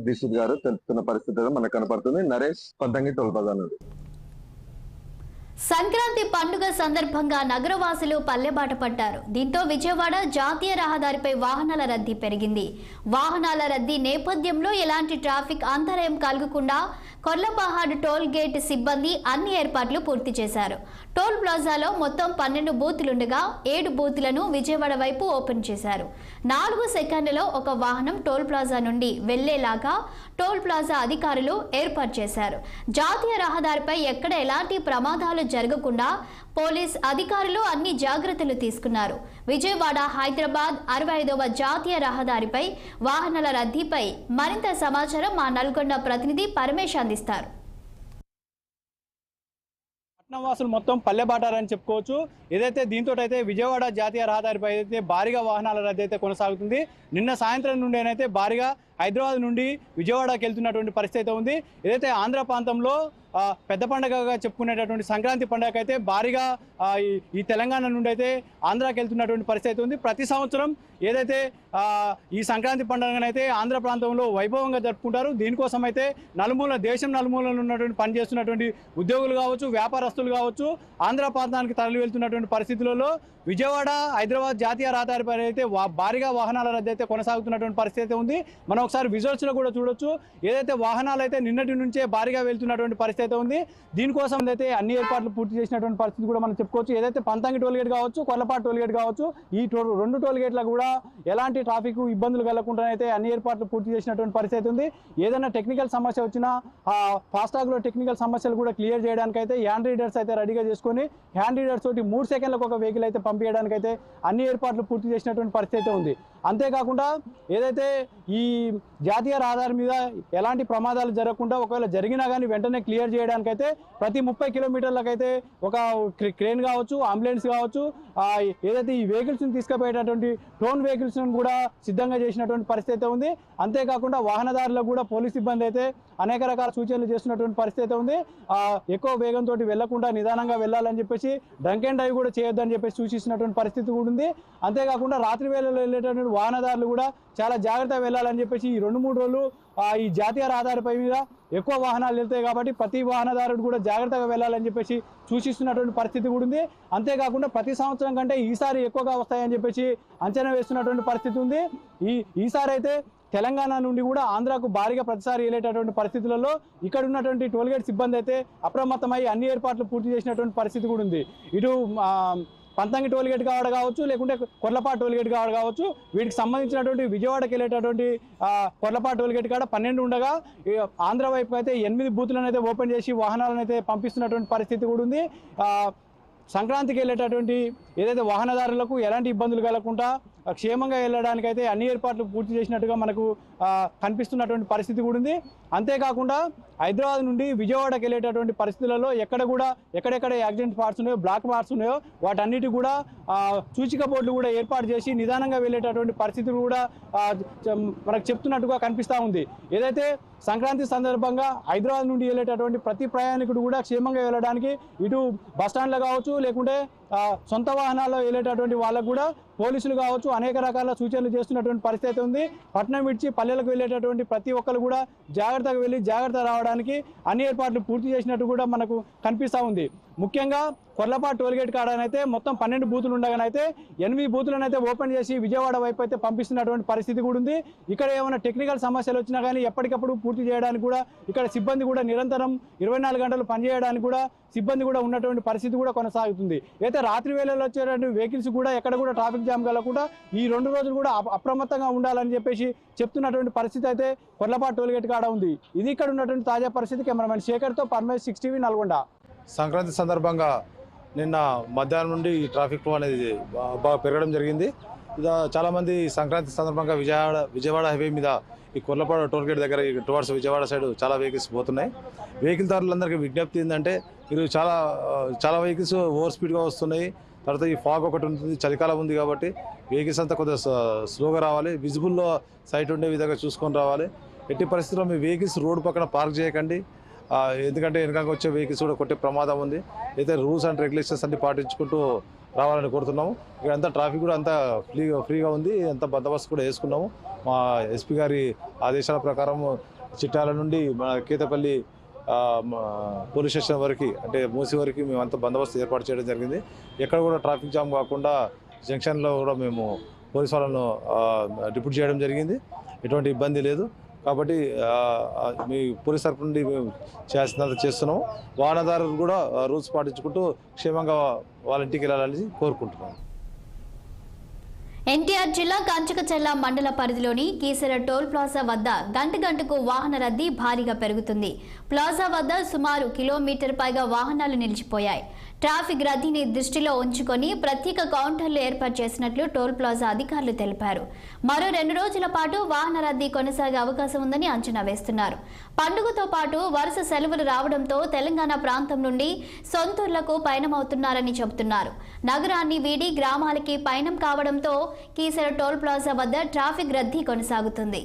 దీక్షిత్ గారు తెలుపుతున్న పరిస్థితి మనకు కనపడుతుంది. నరేష్, పంతంగి టోల్ ప్లాజా నుండి. సంక్రాంతి పండుగ సందర్భంగా నగరవాసులు పల్లెబాట పట్టారు. దీంతో విజయవాడ జాతీయ రహదారిపై వాహనాల రద్దీ పెరిగింది. వాహనాల రద్దీ నేపథ్యంలో ఎలాంటి ట్రాఫిక్ అంతరాయం కలగకుండా కొర్లపహాడ్ టోల్ గేట్ సిబ్బంది అన్ని ఏర్పాట్లు పూర్తి చేశారు. టోల్ ప్లాజాలో మొత్తం 12 బూతులుండగా 7 బూతులను విజయవాడ వైపు ఓపెన్ చేశారు. 4 సెకండ్లలో ఒక వాహనం టోల్ ప్లాజా నుండి వెళ్లేలాగా టోల్ ప్లాజా అధికారులు ఏర్పాటు చేశారు. జాతీయ రహదారిపై ఎక్కడ ఎలాంటి ప్రమాదాలు జరగకుండా పోలీస్ అధికారులు అన్ని జాగ్రత్తలు తీసుకున్నారు. విజయవాడ హైదరాబాద్ 65వ జాతీయ రహదారిపై వాహనాల రద్దీపై మరింత సమాచారం మా నల్గొండ ప్రతినిధి పరమేశ్ అందిస్తారు. పట్నవాసులు మొత్తం పల్లెబాటారని చెప్పుకోవచ్చు. ఏదైతే దీంతో అయితే విజయవాడ జాతీయ రహదారిపై అయితే భారీగా వాహనాల రద్దీ అయితే కొనసాగుతుంది. నిన్న సాయంత్రం నుండి అయితే భారీగా హైదరాబాద్ నుండి విజయవాడకి వెళ్తున్నటువంటి పరిస్థితి అయితే ఉంది. ఏదైతే ఆంధ్ర ప్రాంతంలో పెద్ద పండుగగా చెప్పుకునేటటువంటి సంక్రాంతి పండుగ అయితే భారీగా ఈ తెలంగాణ నుండి అయితే ఆంధ్రాకి వెళ్తున్నటువంటి పరిస్థితి ఉంది. ప్రతి సంవత్సరం ఏదైతే ఈ సంక్రాంతి పండుగనైతే ఆంధ్ర ప్రాంతంలో వైభవంగా జరుపుకుంటారు. దీనికోసం అయితే దేశం నలుమూలలో ఉన్నటువంటి పనిచేస్తున్నటువంటి ఉద్యోగులు కావచ్చు, వ్యాపారస్తులు కావచ్చు, ఆంధ్ర ప్రాంతానికి తరలి వెళ్తున్నటువంటి పరిస్థితులలో విజయవాడ హైదరాబాద్ జాతీయ రహదారిపై అయితే భారీగా వాహనాల రద్దీ అయితే కొనసాగుతున్నటువంటి పరిస్థితి ఉంది. మనం ఒకసారి విజువల్స్లో కూడా చూడొచ్చు. ఏదైతే వాహనాలు అయితే నిన్నటి నుంచే భారీగా వెళ్తున్నటువంటి పరిస్థితి ఉంది. దీనికోసం అయితే అన్ని ఏర్పాట్లు పూర్తి చేసినటువంటి పరిస్థితి కూడా మనం చెప్పుకోవచ్చు. ఏదైతే పంతంగి టోల్ గేట్ కావచ్చు, కొల్లపాటు టోల్ గేట్ కావచ్చు, ఈ 2 టోల్ గేట్లకు కూడా ఎలాంటి ట్రాఫిక్ ఇబ్బందులు కలగకుండా అయితే అన్ని ఏర్పాట్లు పూర్తి చేసినటువంటి పరిస్థితి ఉంది. ఏదైనా టెక్నికల్ సమస్య వచ్చినా ఫాస్టాగ్లో టెక్నికల్ సమస్యలు కూడా క్లియర్ చేయడానికి అయితే హ్యాండ్ రీడర్స్ అయితే రెడీగా చేసుకొని హ్యాండ్ రీడర్స్ తోటి 3 సెకండ్లకు ఒక వెహికల్ అయితే పంపించడానికి అయితే అన్ని ఏర్పాట్లు పూర్తి చేసినటువంటి పరిస్థితి ఉంది. అంతేకాకుండా ఏదైతే ఈ జాతీయ రహదారి మీద ఎలాంటి ప్రమాదాలు జరగకుండా ఒకవేళ జరిగినా కానీ వెంటనే క్లియర్ చేయడానికైతే ప్రతి 30 కిలోమీటర్లకైతే ఒక క్రేన్ కావచ్చు, అంబులెన్స్ కావచ్చు, ఏదైతే ఈ వెహికల్స్ని తీసుకుపోయేటటువంటి టోన్ వెహికల్స్ని కూడా సిద్ధంగా చేసినటువంటి పరిస్థితి ఉంది. అంతేకాకుండా వాహనదారులకు కూడా పోలీస్ సిబ్బంది అయితే అనేక రకాల సూచనలు చేస్తున్నటువంటి పరిస్థితి ఉంది. ఎక్కువ వేగంతో వెళ్లకుండా నిదానంగా వెళ్ళాలని చెప్పేసి డ్రంక్ అండ్ డ్రైవ్ కూడా చేయొద్దని చెప్పేసి సూచిస్తున్నటువంటి పరిస్థితి కూడా ఉంది. అంతేకాకుండా రాత్రి వేళలో వెళ్ళేటటువంటి వాహనదారులు కూడా చాలా జాగ్రత్తగా వెళ్ళాలని చెప్పేసి ఈ 2-3 రోజులు ఈ జాతీయ రహదారిపై మీద ఎక్కువ వాహనాలు వెళ్తాయి కాబట్టి ప్రతి వాహనదారుడు కూడా జాగ్రత్తగా వెళ్ళాలని చెప్పేసి సూచిస్తున్నటువంటి పరిస్థితి కూడా ఉంది. అంతేకాకుండా ప్రతి సంవత్సరం కంటే ఈసారి ఎక్కువగా వస్తాయని చెప్పేసి అంచనా వేస్తున్నటువంటి పరిస్థితి ఉంది. ఈసారి అయితే తెలంగాణ నుండి కూడా ఆంధ్రాకు భారీగా ప్రతిసారి వెళ్ళేటటువంటి పరిస్థితులలో ఇక్కడ ఉన్నటువంటి టోల్గేట్ సిబ్బంది అయితే అప్రమత్తమై అన్ని ఏర్పాట్లు పూర్తి చేసినటువంటి పరిస్థితి కూడా ఉంది. ఇటు పంతంగి టోల్గేట్ కావడం కావచ్చు, లేకుంటే కొర్లపాటు టోల్గేట్ కావడం కావచ్చు, వీటికి సంబంధించినటువంటి విజయవాడకి వెళ్ళేటటువంటి కొర్లపాటు టోల్గేట్ కాడ 12 ఉండగా ఆంధ్ర వైపు అయితే 8 బూతులను అయితే ఓపెన్ చేసి వాహనాలను అయితే పంపిస్తున్నటువంటి పరిస్థితి కూడా ఉంది. సంక్రాంతికి వెళ్ళేటటువంటి ఏదైతే వాహనదారులకు ఎలాంటి ఇబ్బందులు కలగకుండా క్షేమంగా వెళ్ళడానికైతే అన్ని ఏర్పాట్లు పూర్తి చేసినట్టుగా మనకు కనిపిస్తున్నటువంటి పరిస్థితి కూడా ఉంది. అంతేకాకుండా హైదరాబాద్ నుండి విజయవాడకి వెళ్ళేటటువంటి పరిస్థితులలో ఎక్కడెక్కడ యాక్సిడెంట్ పార్ట్స్ ఉన్నాయో, బ్లాక్ పార్ట్స్ ఉన్నాయో వాటన్నిటి కూడా సూచిక బోర్డులు కూడా ఏర్పాటు చేసి నిదానంగా వెళ్ళేటటువంటి పరిస్థితులు కూడా మనకు చెప్తున్నట్టుగా కనిపిస్తూ ఉంది. ఏదైతే సంక్రాంతి సందర్భంగా హైదరాబాద్ నుండి వెళ్ళేటటువంటి ప్రతి ప్రయాణికుడు కూడా క్షేమంగా వెళ్ళడానికి ఇటు బస్టాండ్లో కావచ్చు, లేకుంటే సొంత వాహనాల్లో వెళ్ళేటటువంటి వాళ్ళకు కూడా పోలీసులు కావచ్చు అనేక రకాల సూచనలు చేస్తున్నటువంటి పరిస్థితి ఉంది. పట్టణం విడిచి పల్లెలకు వెళ్ళేటటువంటి ప్రతి ఒక్కరు కూడా జాగ్రత్తగా వెళ్ళి జాగ్రత్త రావడానికి అన్ని ఏర్పాట్లు పూర్తి చేసినట్టు కూడా మనకు కనిపిస్తూ ఉంది. ముఖ్యంగా కొర్లపాటు టోల్గేట్ కాడనైతే మొత్తం 12 బూతులు ఉండగానైతే 8 బూతులను అయితే ఓపెన్ చేసి విజయవాడ వైపు అయితే పంపిస్తున్నటువంటి పరిస్థితి కూడా ఉంది. ఇక్కడ ఏమైనా టెక్నికల్ సమస్యలు వచ్చినా కానీ ఎప్పటికప్పుడు పూర్తి చేయడానికి కూడా ఇక్కడ సిబ్బంది కూడా నిరంతరం 24 గంటలు పనిచేయడానికి కూడా సిబ్బంది కూడా ఉన్నటువంటి పరిస్థితి కూడా కొనసాగుతుంది. అయితే రాత్రి వేళల్లో వచ్చేటువంటి వెహికల్స్ కూడా ఎక్కడ కూడా ట్రాఫిక్ జామ్ కలగకుండా ఈ 2 రోజులు కూడా అప్రమత్తంగా ఉండాలని చెప్పేసి చెప్తున్నటువంటి పరిస్థితి అయితే కొర్లపాటు టోల్గేట్ కాడ ఉంది. ఇది ఇక్కడ ఉన్నటువంటి తాజా పరిస్థితి. కెమెరామెన్ శేఖర్తో పరమేశ్, 6 టీవీ, నల్గొండ. సంక్రాంతి సందర్భంగా నిన్న మధ్యాహ్నం నుండి ట్రాఫిక్ ఫ్లో అనేది బాగా పెరగడం జరిగింది. చాలామంది సంక్రాంతి సందర్భంగా విజయవాడ హైవే మీద ఈ కొర్లపాడు టోల్గేట్ దగ్గర టువర్డ్స్ విజయవాడ సైడ్ చాలా వెహికల్స్ పోతున్నాయి. వెహికల్ దారులందరికీ విజ్ఞప్తి ఏంటంటే మీరు చాలా వెహికల్స్ ఓవర్ స్పీడ్గా వస్తున్నాయి. తర్వాత ఈ ఫాగ్ ఒకటి ఉంటుంది, చలికాలం ఉంది కాబట్టి వెహికల్స్ అంతా కొద్దిగా స్లోగా రావాలి. విజిబుల్లో సైట్ ఉండే విధంగా చూసుకొని రావాలి. ఎట్టి పరిస్థితుల్లో మీ వెహికల్స్ రోడ్డు పక్కన పార్క్ చేయకండి. ఎందుకంటే వెనక వచ్చే వెహికల్స్ కూడా కొట్టే ప్రమాదం ఉంది. అయితే రూల్స్ అండ్ రెగ్యులేషన్స్ అన్ని పాటించుకుంటూ రావాలని కోరుతున్నాము. ఇక్కడ అంతా ట్రాఫిక్ కూడా అంతా ఫ్రీగా ఉంది. అంతా బందోబస్తు కూడా వేసుకున్నాము. మా ఎస్పీ గారి ఆదేశాల ప్రకారం చిట్టాల నుండి మన కేతపల్లి పోలీస్ స్టేషన్ వరకు అంటే మూసి వరకు మేమంతా బందోబస్తు ఏర్పాటు చేయడం జరిగింది. ఎక్కడ కూడా ట్రాఫిక్ జామ్ కాకుండా జంక్షన్లో కూడా మేము పోలీస్ వాళ్ళను డిప్యూట్ చేయడం జరిగింది. ఎటువంటి ఇబ్బంది లేదు. కాబట్టి మీ పోలీస్ తరఫు నుండి మేము చేస్తున్నంత చేస్తున్నాము. వాహనదారులు కూడా రూల్స్ పాటించుకుంటూ క్షేమంగా వాళ్ళ ఇంటికి వెళ్ళాలని కోరుకుంటున్నాము. ఎన్టీఆర్ జిల్లా కంచకచెర్ల మండల పరిధిలోని కీసర టోల్ ప్లాజా వద్ద గంటకు వాహన రద్దీ భారీగా పెరుగుతుంది. ప్లాజా వద్ద సుమారు కిలోమీటర్ పైగా వాహనాలు నిలిచిపోయాయి. ట్రాఫిక్ రద్దీని దృష్టిలో ఉంచుకొని ప్రత్యేక కౌంటర్లు ఏర్పాటు చేసినట్లు టోల్ ప్లాజా అధికారులు తెలిపారు. మరో 2 రోజుల పాటు వాహన రద్దీ కొనసాగే అవకాశం ఉందని అంచనా వేస్తున్నారు. పండుగతో పాటు వరుస సెలవులు రావడంతో తెలంగాణ ప్రాంతం నుండి సొంతూర్లకు పయనమవుతున్నారని చెబుతున్నారు. నగరాన్ని వీడి గ్రామాలకి పయనం కావడంతో కీసర టోల్ ప్లాజా వద్ద ట్రాఫిక్ రద్దీ కొనసాగుతుంది.